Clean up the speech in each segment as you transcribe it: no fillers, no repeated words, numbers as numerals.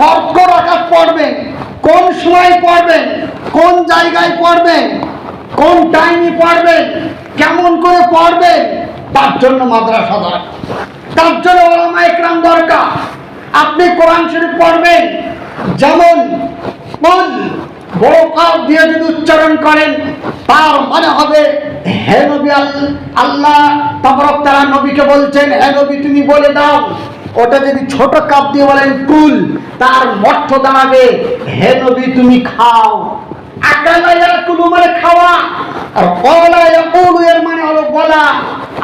শর্ত রাকাত পড়বেন, কোন সময় পড়বেন, কোন জায়গায় পড়বেন, কোন টাইমে পড়বেন, কেমন করে পড়বেন, তার জন্য মাদ্রাসা দরকার, তার জন্য উলামা ইকরাম দরকার। আপনি কোরআন শরীফ পড়বেন, যেমন বড় কাপ দিয়ে যদি উচ্চারণ করেন, তার মানে হবে হে নবী, আল্লাহ তাবারক তাআলা নবীকে বলছেন, হে নবী তুমি বলে দাও। ওটা যদি ছোট কাপ দিয়ে বলেন কুল, তার অর্থ দাঁড়াবে হে নবী তুমি খাও। আকালা ইয়াকুলু মানে খাওয়া, আর ক্বালা ইয়াকুলু এর মানে হলো বলা।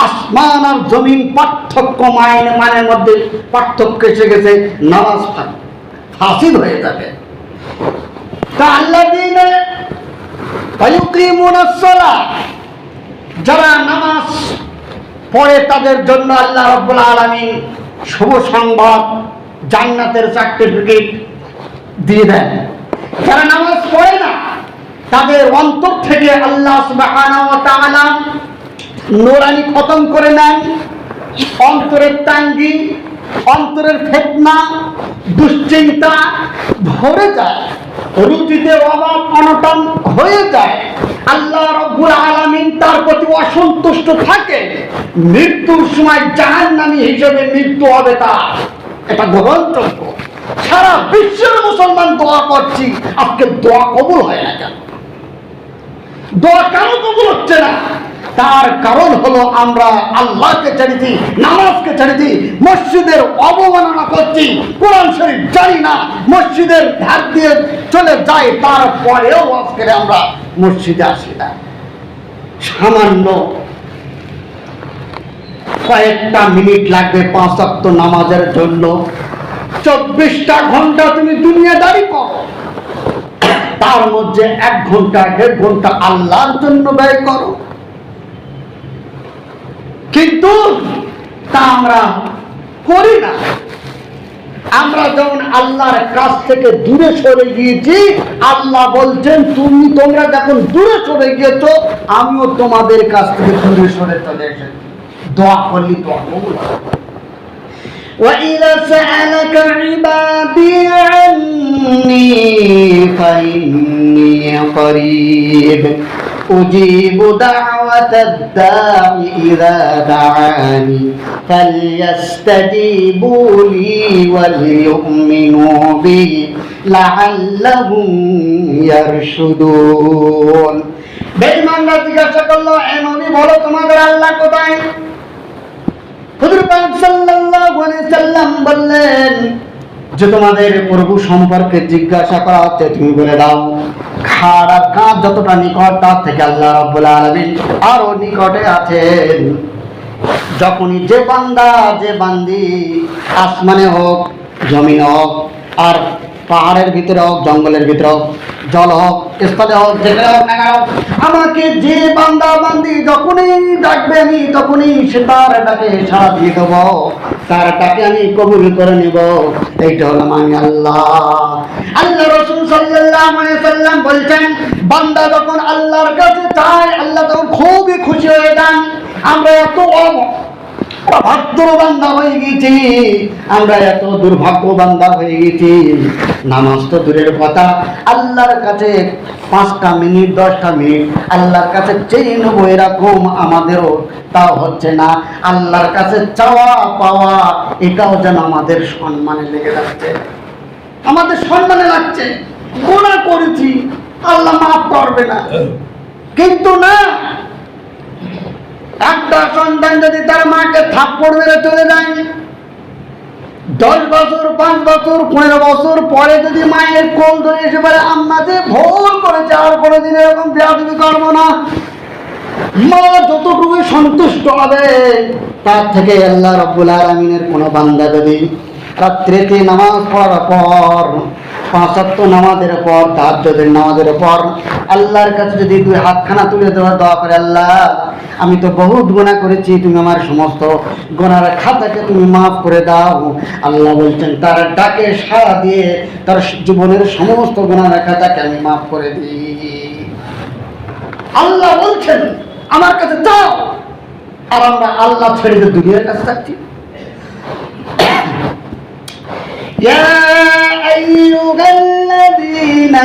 আসমান আর জমিন পার্থক্য, মানের মধ্যে পার্থক্য এসে গেছে, নামাজ ফাসিদ হয়ে যাবে। তাআল্লাযীনা ফায়ুকিমুনাস সালাহ, যারা নামাজ পড়ে তাদের জন্য আল্লাহ রাব্বুল আলামিন শুভ সংবাদ, জান্নাতের সার্টিফিকেট দিয়ে দেন। যারা নামাজ পড়ে না, তাদের অন্তর থেকে আল্লাহ সুবহানাহু ওয়া তাআলা নূরানি খতম করে নেন। অন্তরের তাঙ্গি, অন্তরের ফিতনা, দুশ্চিন্তা ভরে যায়, রুচিতে অভাব অনটন হয়ে যায়। আল্লাহ রাব্বুল আলামিন তার প্রতি অসন্তুষ্ট থাকে। মৃত্যুর সময় জাহান্নামী হিসেবে মৃত্যু হবে তার, এটা গ্রহণযোগ্য। সারা বিশ্বের মুসলমান দোয়া করছি, আজকে দোয়া কবুল হয় না কেন? দোয়া কেন কবুল হচ্ছে না? তার কারণ হলো আমরা আল্লাহকে ছেড়েছি, নামাজকে ছেড়েছি, মসজিদের অবমাননা করছি, কোরআন শরীফ জানি না, মসজিদের ধার দিয়ে চলে যাই, তারপরেও আজকে আমরা মসজিদে আসি না। সামান্য কয়েকটা মিনিট লাগবে 5 ওয়াক্ত নামাজের জন্য, 24টা ঘন্টা তুমি দুনিয়াদারি করো, তার মধ্যে 1 ঘন্টা 1.5 ঘন্টা আল্লাহর জন্য ব্যয় করো। কিন্তু তা আমরা করি না। আমরা যখন আল্লাহর কাছ থেকে দূরে সরে গিয়েছি, আল্লাহ বলছেন তোমরা যখন দূরে সরে গিয়েছো, আমিও তোমাদের কাছ থেকে দূরে সরে চলে এসেছি। দোয়া করলি দোয়া কবুল হবে। وَإِذَا سَأَلَكَ عِبَادِي عَنِّي فَإِنِّي قَرِيبٌ أُجِيبُ دَعْوَةَ الدَّاعِ إِذَا دَعَانِ فَلْيَسْتَجِيبُوا لِي وَلْيُؤْمِنُوا بِي لَعَلَّهُمْ يَرْشُدُونَ। বেঈমানরা জিজ্ঞাসা করলো, হে নবী বলো তোমাদের আল্লাহ কোথায়? হুজুর পাক সাল্লাল্লাহু আলাইহি সাল্লাম বললেন যে তোমাদের প্রভু সম্পর্কে জিজ্ঞাসা করা হচ্ছে, তুমি বলে দাও খাড় আর কাঁধ যতটা নিকট, তার থেকে আল্লাহ রাব্বুল আলামিন আরো নিকটে আছেন। যখনই যে বান্দা যে বান্দি আসমানে হোক, জমিন হোক, আর পাহাড়ের ভিতরে হোক, জঙ্গলের ভিতরে হোক, জল হোক, স্থলে হোক, যেখানে হোক না কেন, আমাকে যে বান্দা বান্দি যখনই ডাকবে, আমি তখনই সে তার ডাকে সাড়া দিয়ে দেব, তার ডাকে আমি কবুল করে নেব। এইটা হলাম আমি আল্লাহ। আল্লাহ রাসূল সাল্লাল্লাহু আলাইহি সাল্লাম বলছেন, বান্দা যখন আল্লাহর কাছে চায়, আল্লাহ তখন খুবই খুশি হয়ে যান। আমরা এত অভাগ্য বান্দা হয়ে গেছি, আমরা এত দুর্ভাগ্য বান্দা হয়ে গেছি। নামাজ তো দূরের কথা, আল্লাহর কাছে 5টা মিনিট 10টা মিনিট আল্লাহর কাছে চেয়ে নেবো, এরকম আমাদেরও তাও হচ্ছে না। আল্লাহর কাছে চাওয়া পাওয়া এটাও যেন আমাদের সম্মানে লেগে যাচ্ছে, আমাদের সম্মানে লাগছে। গুনাহ করেছি, আল্লাহ মাফ করবে না, কিন্তু না, একটা সন্তান যদি তার মাকে থাপ্পড় মেরে চলে যায়, 10 বছর 5 বছর 15 বছর পরে যদি মায়ের কোল ধরে এসে বলে আম্মা যে ভুল করেছে, আর কোনোদিন এরকম বেয়াদবি করবো না, মা যতটুকু সন্তুষ্ট হবে, তার থেকে আল্লাহ রাব্বুল আলামিনের কোনো বান্দা যদি রাত্রিতে নামাজ পড়ার পর, 5 ওয়াক্ত নামাজের পর, তাহাজ্জুদের নামাজের পর আল্লাহর কাছে যদি 2 হাতখানা তুলে দোয়া করে, আল্লাহ আমি তো বহুত গুনাহ করেছি, তুমি আমার সমস্ত গুনাহের খাতাকে তুমি মাফ করে দাও। আল্লাহ বলছেন তার ডাকে সাড়া দিয়ে তার জীবনের সমস্ত গুনাহের খাতাকে আমি মাফ করে দিই। আল্লাহ বলছেন আমার কাছে চাও, আর আমরা আল্লাহ ছেড়ে দিয়ে দুনিয়ার কাছে থাকছি। ইয়া আইয়ুহাল্লাযীনা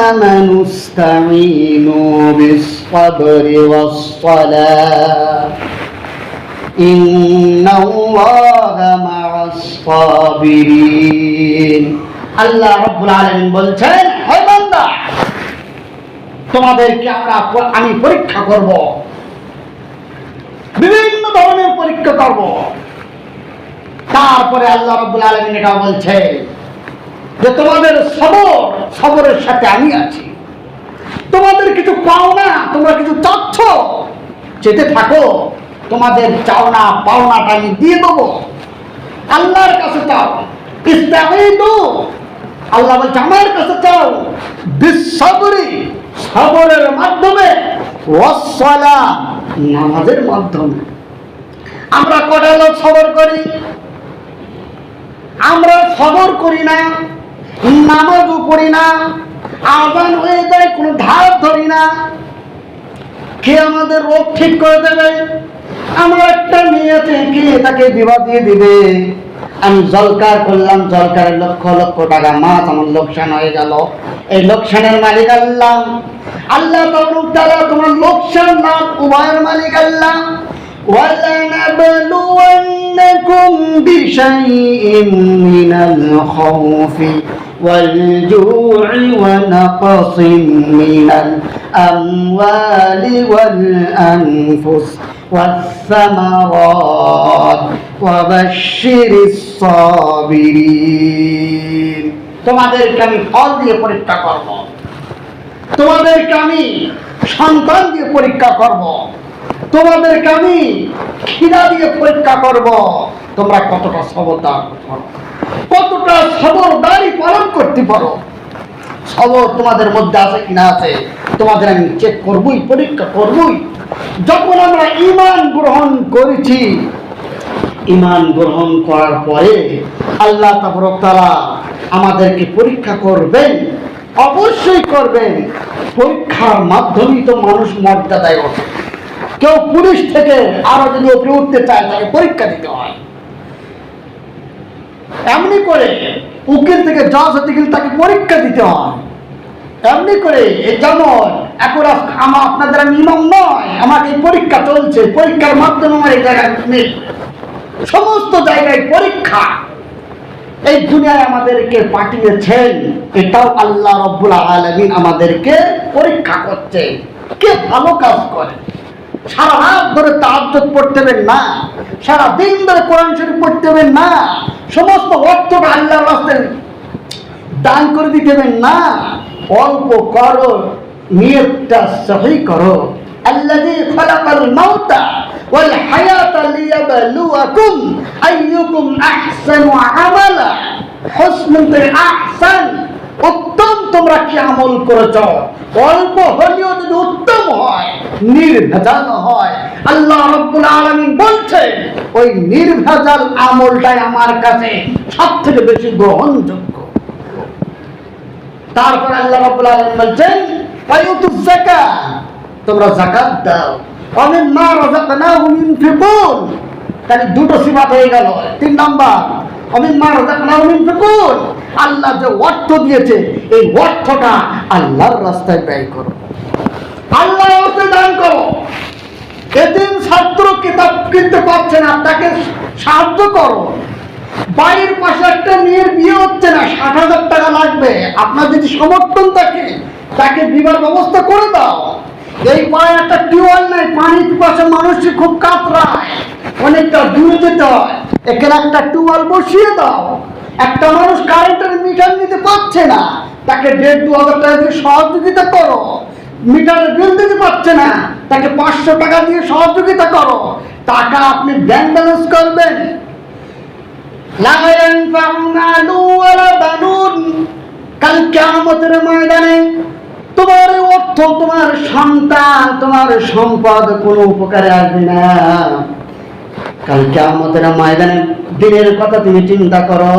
আমানু ইসতাঈনু বিস-সাবরি ওয়াস-সালাহ ইন্নাল্লাহা মা'আস-সাবিরিন। আল্লাহ রাব্বুল আলামিন বলছেন, হে বান্দা, তোমাদেরকে আমি পরীক্ষা করব, বিভিন্ন ধরনের পরীক্ষা করব। তারপরে আল্লাহ রাব্বুল আলামিন এটা বলছে যে তোমাদের সবরের সাথে আমি আছি। তোমাদের কিছু পাও না, তোমরা কিছু চাচ্ছ, যেতে থাকো, তোমাদের চাওনা পাওনাটা আমি দিয়ে দেবো। আল্লাহর কাছে চাও, ইস্তাঈনু, আল্লাহ বলছে আমার কাছে চাও, বিস-সাবরি, সবরের মাধ্যমে, ওয়াস-সালাহ, নামাজের মাধ্যমে। আমরা কটা লোক সবর করি? আমরা সবর করি না, নামাজও পড়ি না, আযান হয়ে যায় কোনো ধার ধরি না। কে আমাদের রোগ ঠিক করে দেবে? আমার একটা মেয়ে আছে, কে তাকে বিবাহ দিয়ে দিবে? আমি জলকার করলাম, জলকারের লক্ষ লক্ষ টাকা মাছ আমার লোকসান হয়ে গেল। এই লোকসানের মালিক আল্লাহ। আল্লাহ তাআলা তোমার লোকসান না উভয়ের মালিক আল্লাহ। وَلَنَبْلُوَنَّكُمْ بِشَيْءٍ مِّنَ الْخَوْفِ وَالْجُوعِ وَنَقْصٍ مِّنَ الْأَمْوَالِ وَالْأَنفُسِ وَالثَّمَرَاتِ وَبَشِّرِ الصَّابِرِينَ। তোমাদেরকে আমি ফল দিয়ে পরীক্ষা করব, তোমাদেরকে আমি সন্তান দিয়ে পরীক্ষা করব, তোমাদেরকে আমি খিদা দিয়ে পরীক্ষা করব। তোমরা কতটা সবরদার করো, কতটা সবরদারি পালন করতে পারো। সবর তোমাদের মধ্যে আছে কিনা আছে তোমাদের আমি চেক করবই, পরীক্ষা করবই। যখন আমরা ঈমান গ্রহণ করেছি, ঈমান গ্রহণ করার পরে আল্লাহ তাআলা আমাদেরকে পরীক্ষা করবেন, অবশ্যই করবেন। পরীক্ষার মাধ্যমেই তো মানুষ মর্যাদায় ওঠে। কেউ পুলিশ থেকে আরো যদি উপরে উঠতে চায়, তাকে পরীক্ষা দিতে হয়। এমনি করে উকিল থেকে জজ হতে গেলে তাকে পরীক্ষা দিতে হয়। এমনি করে যেমন এখন আপনাদের আমি ইমাম নয়, আমাকে পরীক্ষা চলছে, পরীক্ষার মাধ্যমে আমার এই জায়গায় নেই। সমস্ত জায়গায় পরীক্ষা। এই দুনিয়ায় আমাদেরকে পাঠিয়েছেন, এটাও আল্লাহ রাব্বুল আলামিন আমাদেরকে পরীক্ষা করছেন। কে ভালো কাজ করে? সারা রাত ধরে তাহাজ্জুদ পড়তে হবে না, সারা দিন ধরে কোরআন শরীফ পড়তে হবে না, সমস্ত অর্থটা আল্লাহর রাস্তায় দান করে দিতে হবে না। অল্প করো, নিয়তটা সহি করো। আল্লাযী খালাকাল মাউতা ওয়াল হায়াতা লিয়াবলুয়াকুম আইয়ুকুম আহসানু আমালা। হুসনুন আহসান, উত্তম তোমরা কি আমল করেছো? অল্প হলেও যদি উত্তম হয়, নির্ভেজাল হয়, আল্লাহ রাব্বুল আলামিন বলছেন ওই নির্ভেজাল আমলটাই আমার কাছে সবথেকে বেশি গ্রহণযোগ্য। তারপর আল্লাহ রাব্বুল আলামিন বলছেন ওয়ায়ুতুজ যাকাত, তোমরা যাকাত দাও। ওয়ামিম্মা রাযাকনাহুম ইউনফিকুন, তাহলে দুটো সিফাত হয়ে গেল। 3 নাম্বার ওয়ামিম্মা রাযাকনাহুম ইউনফিকুন, আল্লাহ যে অর্থ দিয়েছে এই অর্থটা আল্লাহর রাস্তায় ব্যয় করো, আল্লাহর রাস্তায় দান করো। এতিম ছাত্র কিতাব কিনতে পারছে না, তাকে সাহায্য করো। বাড়ির পাশে একটা মেয়ের বিয়ে হচ্ছে না, 60,000 টাকা লাগবে, আপনার যদি সমর্থন থাকে তাকে বিবাহ ব্যবস্থা করে দাও। এই পাড়ায় একটা টিউবওয়েল নেই, পানির পাশে মানুষই খুব কাতরায়, অনেকটা দূরে যেতে হয়, এখানে একটা টিউবওয়েল বসিয়ে দাও। একটা মানুষ কারেন্টের মিটার নিতে পারছে না, তাকে 1,500-2,000 টাকা দিয়ে সহযোগিতা করো। মিটারের বিল দিতে পারছে না, তাকে 500 টাকা দিয়ে সহযোগিতা করো। টাকা আপনি ব্যাংক ব্যালেন্স করবেন। কাল কিয়ামতের ময়দানে তোমার অর্থ, তোমার সন্তান, তোমার সম্পদ কোনো উপকারে আসবে না। কাল কিয়ামতের ময়দানে দিনের কথা তুমি চিন্তা করো,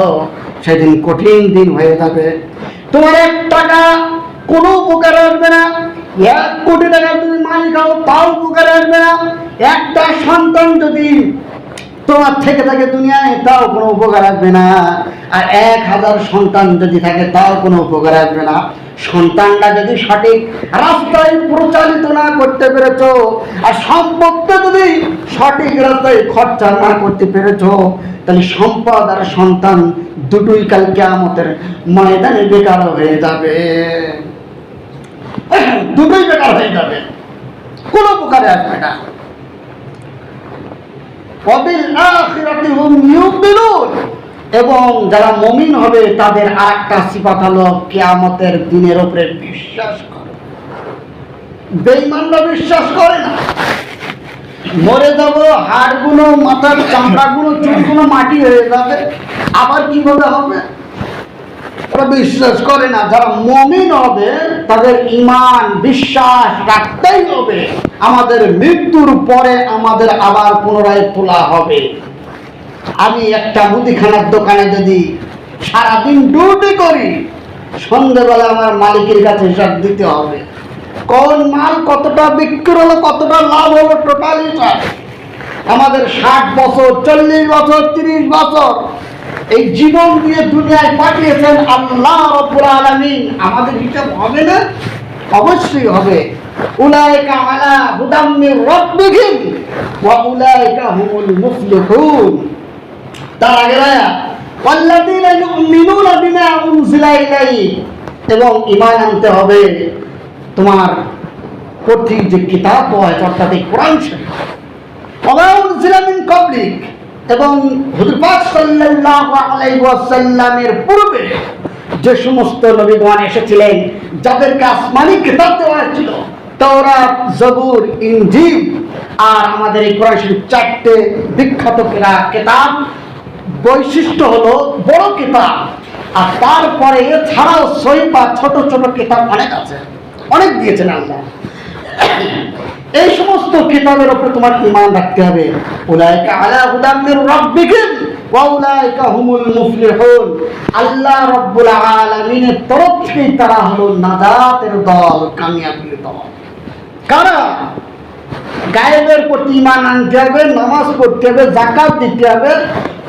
সেদিন কঠিন দিন হয়ে যাবে। তোমার 1 টাকা কোনো উপকারে আসবে না। 1 কোটি টাকা তুমি মালিক হও, তাও উপকারে আসবে না। একটা সন্তান যদি তোমার থেকে থাকে দুনিয়ায়, তাও কোনো উপকার আসবে না। আর 1000 সন্তান যদি থাকে, তাও কোনো উপকার আসবে না। সন্তানটা যদি সঠিক রাস্তায় পরিচালিত না করতে পেরেছো, আর সম্পদটা যদি সঠিক রাস্তায় খরচা না করতে পেরেছো, তাহলে সম্পদ আর সন্তান দুটোই কাল কিয়ামতের ময়দানে বেকার হয়ে যাবে। দুটোই বেকার হয়ে যাবে, কোনো উপকারে আসবে না। এবং যারা মুমিন হবে তাদের আরেকটা সিফাত হলো কিয়ামতের দিনের উপরে বিশ্বাস করে। বেঈমানরা বিশ্বাস করে না। মরে যাব, হাড়গুলো, মাথার চামড়াগুলো, চুলগুলো মাটি হয়ে যাবে, আবার কিভাবে হবে? ওরা বিশ্বাস করে না। যারা মুমিন হবে তাদের ঈমান বিশ্বাস রাখতেই হবে আমাদের মৃত্যুর পরে আমাদের আবার পুনরায় তোলা হবে। আমি একটা মুদিখানার দোকানে যদি সারাদিন ডিউটি করি, সন্ধ্যেবেলা আমার মালিকের কাছে হিসাব দিতে হবে। কোন মাল কতটা বিক্রি হলো, কতটা লাভ হলো, টোটাল হিসাব। আমাদের 60 বছর, 40 বছর, 30 বছর এই জীবন দিয়ে দুনিয়ায় পাঠিয়েছেন আল্লাহ রাব্বুল আলামিন, আমাদের হিসাব হবে না? অবশ্যই হবে। উলাইকা আলা হুদাম মির রাব্বিহিম ওয়া উলাইকা হুমুল মুফলিহুন। তার আগে আয়াত ওয়াল্লাযীনা ইউমিনুনা বিমা উনজিলা ইলাইক, এবং ঈমান আনতে হবে তোমার প্রতি যে কিতাব আছে অর্থাৎ এই কোরআন শরীফ, ওয়া মা উনজিলা মিন ক্বাবলিক, এবং হুজুর পাক সাল্লাল্লাহু আলাইহি ওয়াসাল্লামের পূর্বে যে সমস্ত নবীগণ এসেছিলেন, যাদেরকে আসমানি কিতাব দেওয়া হয়েছিল, তাওরাত, জবুর, ইনজিল, আর আমাদের এই কোরআন শরীফ, 4টে বিখ্যাত কিতাব। বৈশিষ্ট্য হলো বড় কিতাব, আর তারপরে এছাড়াও সহিফা, ছোট ছোট কিতাব অনেক আছে, অনেক দিয়েছেন আল্লাহ। এই সমস্ত কিতাবের উপরে তোমার ঈমান রাখতে হবে। উলাইকা আলা হুদাম মির রাব্বিহিম ওয়া উলাইকা হুমুল মুফলিহুন। আল্লাহ রাব্বুল আলামিনের তরফ থেকে তারা হলো নাজাতের দল, কামিয়াবির দল। কারা? গায়েবের প্রতি ঈমান আনতে হবে, নামাজ পড়তে হবে, যাকাত দিতে হবে,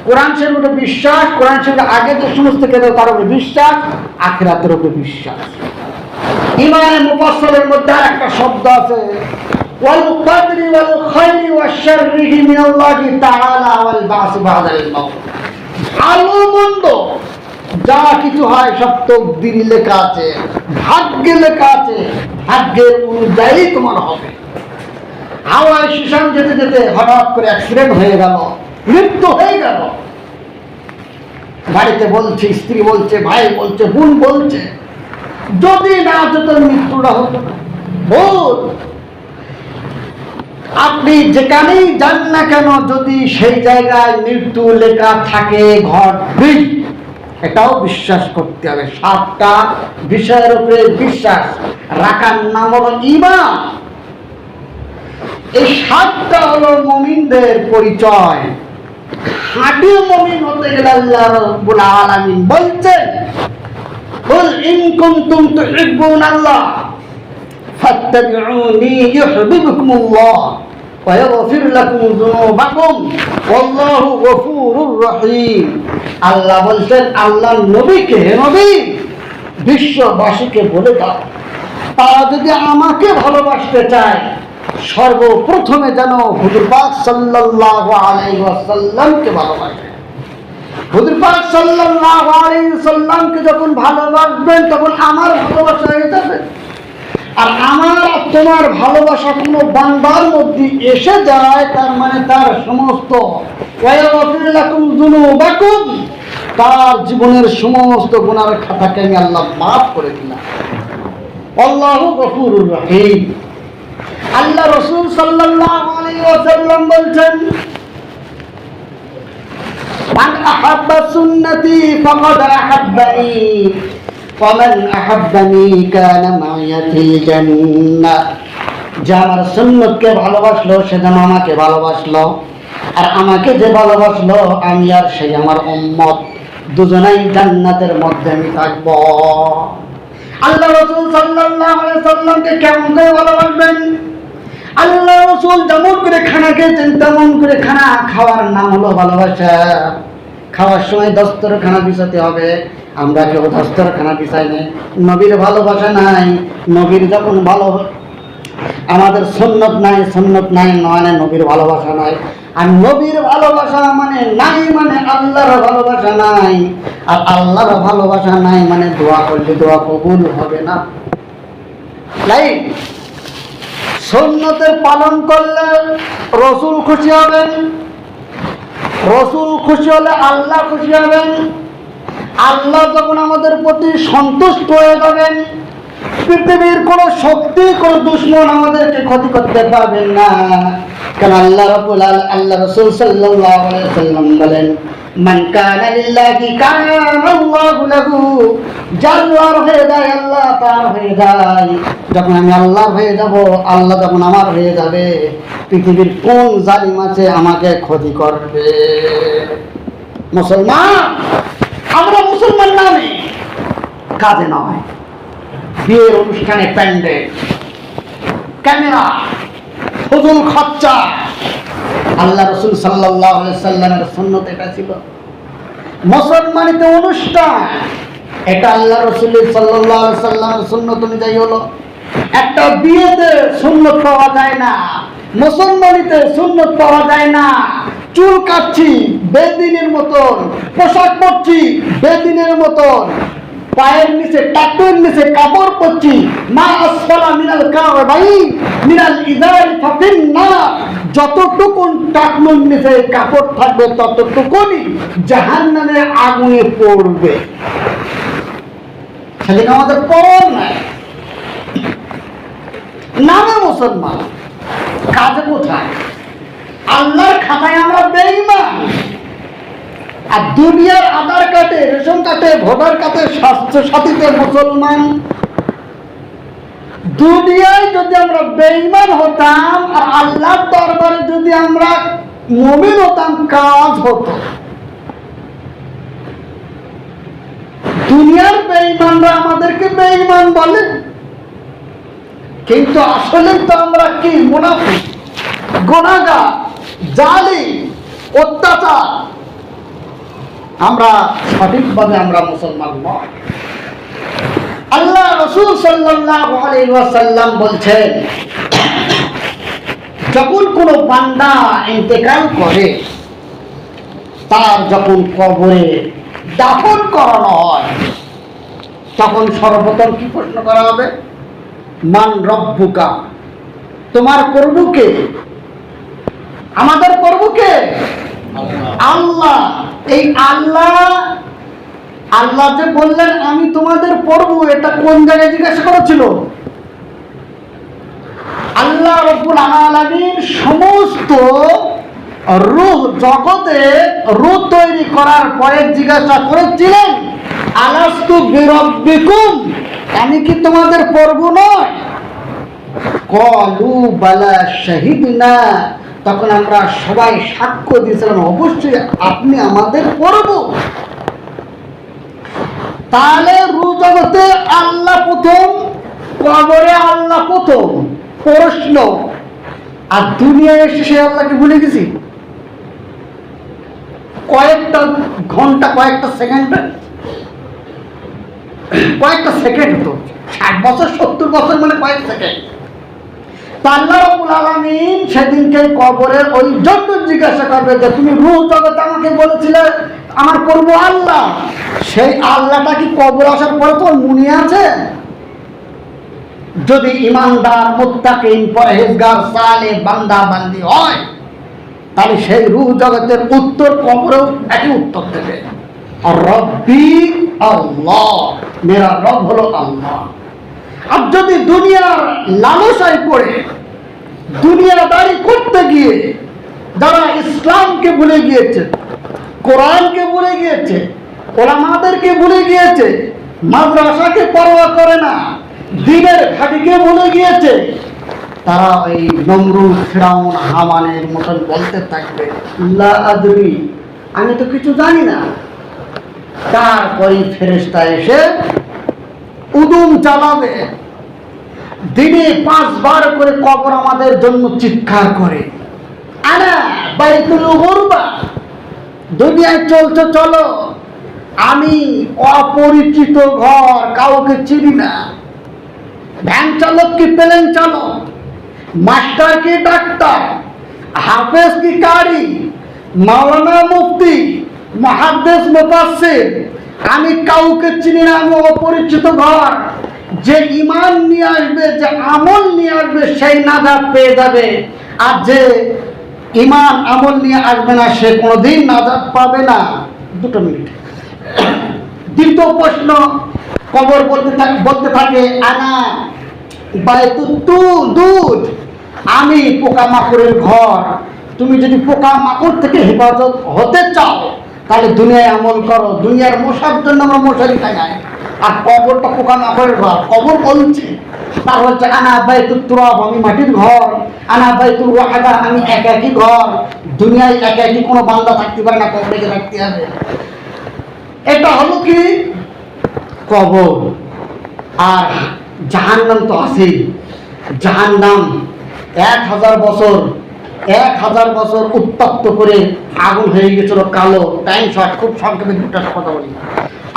কোরআন শরীফের উপর বিশ্বাস, কোরআন শরীফের আগে যে সমস্ত কিতাব তার উপর বিশ্বাস, আখিরাতের উপর বিশ্বাস। ঈমানে মুফাসসালের মধ্যে একটা শব্দ আছে, ওয়াল কদরি ওয়াল খায়রি ওয়াশ শাররি মিনাল্লাহি তাআলা ওয়াল বা'স বা'দাল মাউত। ভালো মন্দ যা কিছু হয় সব তকদিরে লেখা আছে, ভাগ্যে লেখা আছে, ভাগ্যের অনুযায়ী তোমার হবে। হাওয়ায় শ্মশান যেতে যেতে হঠাৎ করে অ্যাক্সিডেন্ট হয়ে গেল, মৃত্যু হয়ে গেল, বাড়িতে বলছে, স্ত্রী বলছে, ভাই বলছে, বোন বলছে, যদি না যেত মৃত্যুটা হতো না। ভুল। আপনি যেখানেই যান না কেন, যদি সেই জায়গায় মৃত্যু লেখা থাকে, ঘটবেই, এটাও বিশ্বাস করতে হবে। 7টা বিষয়ের উপরে বিশ্বাস রাখার নাম হলো ঈমান। এই 7টা হলো মুমিনদের পরিচয়। খাঁটি মুমিন হতে গেলে আল্লাহ রাব্বুল আলামিন বলছেন, কুল ইন কুনতুম তুহিব্বুনাল্লাহ ফাত্তাবিউনি ইউহিব্বুকুমুল্লাহ ওয়া ইয়াগফির লাকুম যুনুবাকুম ওয়াল্লাহু গফুরুর রহিম। আল্লাহ বলছেন, আল্লাহর নবীকে, হে নবী, বিশ্ববাসীকে বলে দাও, তারা যদি আমাকে ভালোবাসতে চায়, সর্বপ্রথমে যেন হুজুর পাক সাল্লাল্লাহু আলাইহি ওয়াসাল্লামকে ভালোবাসে। হুজুর পাক সাল্লাল্লাহু আলাইহি ওয়াসাল্লামকে যখন ভালোবাসবেন, তখন আমার ভালোবাসা হয়ে যাবে। আর আমার তোমার ভালোবাসা কোনো বান্দার মধ্যে এসে যায়, তার মানে তার সমস্ত ওয়া ইয়াগফির লাকুম যুনুবাকুম, তার জীবনের সমস্ত গুনার খাতাকে আমি আল্লাহ মাফ করে দিলাম। আল্লাহু গফুরুর রহিম। আল্লাহ রাসূল সাল্লাল্লাহু আলাইহি ওয়াসাল্লাম বলছেন, মান আহাব্বা সুন্নতি ফাকাদ আহাব্বানি ওয়া মান আহাব্বানি কানা মা'ইয়া ফিল জান্নাহ। যে আমার সুন্নতকে ভালোবাসলো সে যেন আমাকে ভালোবাসলো, আর আমাকে যে ভালোবাসলো আমি আর সেই আমার উম্মত, দুজনেই জান্নাতের মধ্যে আমি থাকব। আল্লাহ রাসূল সাল্লাল্লাহু আলাইহি ওয়াসাল্লামকে কেমন করে ভালোবাসবেন? আল্লাহ রাসূল যেমন করে খানা খেয়েছেন তেমন করে খানা খাওয়ার নাম হলো ভালোবাসা। খাওয়ার সময় দস্তরখানা বিছাতে হবে, আমরা কেউ দস্তরখানা বিছাই নাই। নবীর ভালোবাসা নাই, নবীর যখন ভালো আমাদের সুন্নত নাই, সুন্নত নাই মানে নবীর ভালোবাসা নাই। আর নবীর ভালোবাসা মানে নাই মানে আল্লাহর ভালোবাসা নাই, আর আল্লাহর ভালোবাসা নাই মানে দোয়া করলে দোয়া কবুল হবে না। লাইক সুন্নতের পালন করলে রসুল খুশি হবেন, রসুল খুশি হলে আল্লাহ খুশি হবেন। আল্লাহ যখন আমাদের প্রতি সন্তুষ্ট হয়ে যাবেন, পৃথিবীর কোন শক্তি কোন দুশমন আমাদেরকে ক্ষতি করতে পারবেন না। কারণ আল্লাহ রাসূল সাল্লাল্লাহু আলাইহি ওয়াসাল্লাম বলেন, মান কানা লিল্লাহি কানা আল্লাহু লাহু। যার হয়ে যায় আল্লাহ তার হয়ে যায়। যখন আমি আল্লাহ হয়ে যাব, আল্লাহ যখন আমার হয়ে যাবে, পৃথিবীর কোন জালিম আছে আমাকে ক্ষতি করবে? মুসলমান আমরা মুসলমান নামে কাজে নয়, বিয়ের অনুষ্ঠানে প্যান্ডেল, ক্যামেরা, ফজল খরচা। আল্লাহ রাসূল সাল্লাল্লাহু আলাইহি সাল্লামের সুন্নাত এটা ছিল। মুসলমানিত অনুষ্ঠান এটা আল্লাহ রাসূল সাল্লাল্লাহু আলাইহি সাল্লামের সুন্নাত অনুযায়ী হলো। একটা বিয়েতে সুন্নাত পাওয়া যায় না, মুসলমানিতে সুন্নাত পাওয়া যায় না। চুল কাটছি বেদিনের মতন, পোশাক পরছি বেদিনের মতন, পায়ের নিচে টাকুর নিচে কাপড় পরছি, মা আসফালা মিনাল কাবাইন মিনাল ইজারি ফাফিন না। যতটুকুন টাকনুর নিচে কাপড় থাকবে ততটুকুনি জাহান্নামের আগুনে পড়বে। সেদিকে আমাদের পরন নাই, নামে মুসলমান, কাজে কোথায়? আল্লাহর খাতায় আমরা বেঈমান। আর দুনিয়ার আধার কার্ডে, রেশন কার্ডে, ভোটার কার্ডে, স্বাস্থ্য সাথীতে মুসলমান। দুনিয়ায় যদি আমরা বেঈমান হতাম আর আল্লাহর দরবারে যদি আমরা মুমিন হতাম, কাজ হতো। দুনিয়ার বেঈমানরা আমাদেরকে বেঈমান বলে, কিন্তু আসলে তো আমরা কি? মুনাফিক, গুনাহগার, জালিম, অত্যাচার। আমরা সঠিকভাবে আমরা মুসলমান নয়। আল্লাহ রাসূল সাল্লাল্লাহু আলাইহি ওয়াসাল্লাম বলছেন, যখন কোনো বান্দা ইন্তেকাল করে, তার যখন কবরে দাফন করানো হয়, তখন সর্বপ্রথম কি প্রশ্ন করা হবে? মান রব্বুকা, তোমার প্রভুকে? আমাদের প্রভুকে আল্লাহ। এই আল্লাহ, আল্লাহ যে বললেন আমি তোমাদের প্রভু, এটা কোন জায়গায় জিজ্ঞাসা করেছিল? আল্লাহ রাব্বুল আলামিন সমস্ত রূহ জগতে রূহ তৈরি করার পরে জিজ্ঞাসা করেছিলেন, আলাস্তু বিরাব্বিকুম, আমি কি তোমাদের প্রভু নয়? ক্বালু বালা শাহিদনা, তখন আমরা সবাই সাক্ষ্য দিয়েছিলাম অবশ্যই আপনি আমাদের প্রভু। তাহলে রূহ জগতে আল্লাহ প্রথম, কবরে আল্লাহ প্রথম প্রশ্ন। আর দুনিয়ায় এসে সে আল্লাহকে ভুলে গেছি। কয়েকটা ঘন্টা, কয়েকটা সেকেন্ড, কয়েকটা সেকেন্ড তো 60 বছর 70 বছর মানে কয়েক সেকেন্ড। আল্লাহ রাব্বুল আলামিন সেদিনকে কবরে ওই জন্য জিজ্ঞাসা করবে যে তুমি রূহ জগতে আমাকে বলেছিলে আমার প্রভু আল্লাহ, সেই আল্লাহটা কি কবর আসার পরে তোমার মনে আছে? যদি ইমানদার, মুত্তাকিন, পরহেজগার, সালেহ বান্দা বান্দি হয়, তাহলে সেই রূহ জগতের উত্তর কবরেও একই উত্তর দেবে, আর রব্বি আল্লাহ, মেরা রব হলো আল্লাহ। আর যদি দুনিয়ার লালসায় পড়ে দুনিয়াদারি করতে গিয়ে যারা ইসলামকে ভুলে গিয়েছে, কোরআনকে ভুলে গিয়েছে, ওলামাদেরকে ভুলে গিয়েছে, মাদ্রাসাকে পরোয়া করে না, দ্বীনের ঘাটিকে ভুলে গিয়েছে, তারা ওই নমরুদ, ফিরাউন, হামানের মতন বলতে থাকবে লা আদরি, আমি তো কিছু জানি না। তারপরে ফেরেশতা এসে উদুম চালাবে, দিনে 5 বার করে কবর আমাদের জন্য চিৎকার করে, আনা বাইতুল গুরবা, দুনিয়ায় চলছো চলো, আমি অপরিচিত ঘর, কাউকে চিনি না। ভ্যান চালক কি প্লেন চালক, মাস্টার কি ডাক্তার, হাফেজ কি কারি, মাওলানা মুফতি, মুহাদ্দিস মুফাসসির, আমি কাউকে চিনি না, আমি অপরিচিত ঘর। যে ঈমান নিয়ে আসবে, যে আমল নিয়ে আসবে, সেই নাজাত পেয়ে যাবে, আর যে ঈমান আমল নিয়ে আসবে না, সে কোনোদিন নাজাত পাবে না। 2 মিনিট। দ্বিতীয় প্রশ্ন, কবর বলতে থাকে আনা বাইতুদ, আমি পোকামাকড়ের ঘর। তুমি যদি পোকামাকড় থেকে হেফাজত হতে চাও, তাহলে দুনিয়ায় আমল করো। দুনিয়ার মশার জন্য আমরা মশারি টাঙাই, আর কবরটা পোকামাকড়ের ঘর। কবর বলছে, তার হচ্ছে আনা বাইতুত তুরাব, আমি মাটির ঘর। আনা বাইতুল ওয়াহাদা, আমি একাকী ঘর। দুনিয়ায় একাকী কোনো বান্দা থাকতে পারে না, কবরে গিয়ে থাকতে হবে। এটা হলো কি কবর। আর জাহান্নাম তো আছেই। জাহান্নাম 1000 বছর উত্তপ্ত করে আগুন হয়ে গেছিল কালো। টাইম শর্ট, খুব সংক্ষেপে 2টা কথা বলি।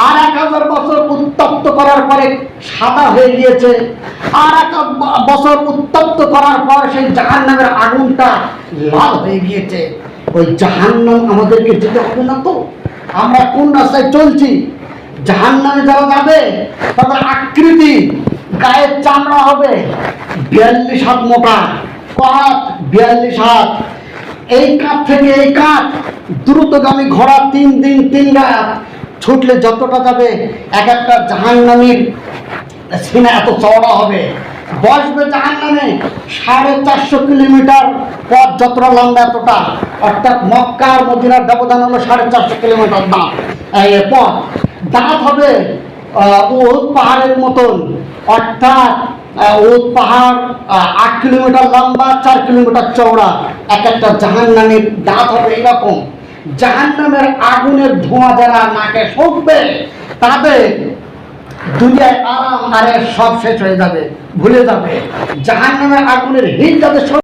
আর 1000 বছর উত্তপ্ত করার পরে সাদা হয়ে গিয়েছে। আর 1 বছর উত্তপ্ত করার পর সেই জাহান্নামের আগুনটা লাল হয়ে গিয়েছে। ওই জাহান্নাম আমাদেরকে যেতে হবে না তো? আমরা কোন রাস্তায় চলছি? জাহান্নামে যারা যাবে তাদের আকৃতি, গায়ের চামড়া হবে 42 হাত মোটা, কাঁধ 42 হাত, এই কাঁধ থেকে এই কাঁধ, দ্রুতগামী ঘোড়া 3 দিন 3 রাত ছুটলে যতটা যাবে, এক একটা জাহান্নামীর সিনা এত চওড়া হবে। বসবে জাহান্নামে 450 কিলোমিটার পথ, যতটা লম্বা এতটা। অর্থাৎ মক্কা আর মদিনার ব্যবধান হলো 450 কিলোমিটার পথ। দাঁত হবে উহুদ পাহাড়ের মতন, অর্থাৎ উহুদ পাহাড় 8 কিলোমিটার লম্বা, 4 কিলোমিটার চওড়া। এক একটা জাহান্নামের দাঁত হবে এরকম। জাহান্নামের আগুনের ধোঁয়া যারা নাকে শুকবে, তাদের দুনিয়ায় আরাম আরে সব শেষ হয়ে যাবে, ভুলে যাবে। জাহান্নামের আগুনের হিট যাদের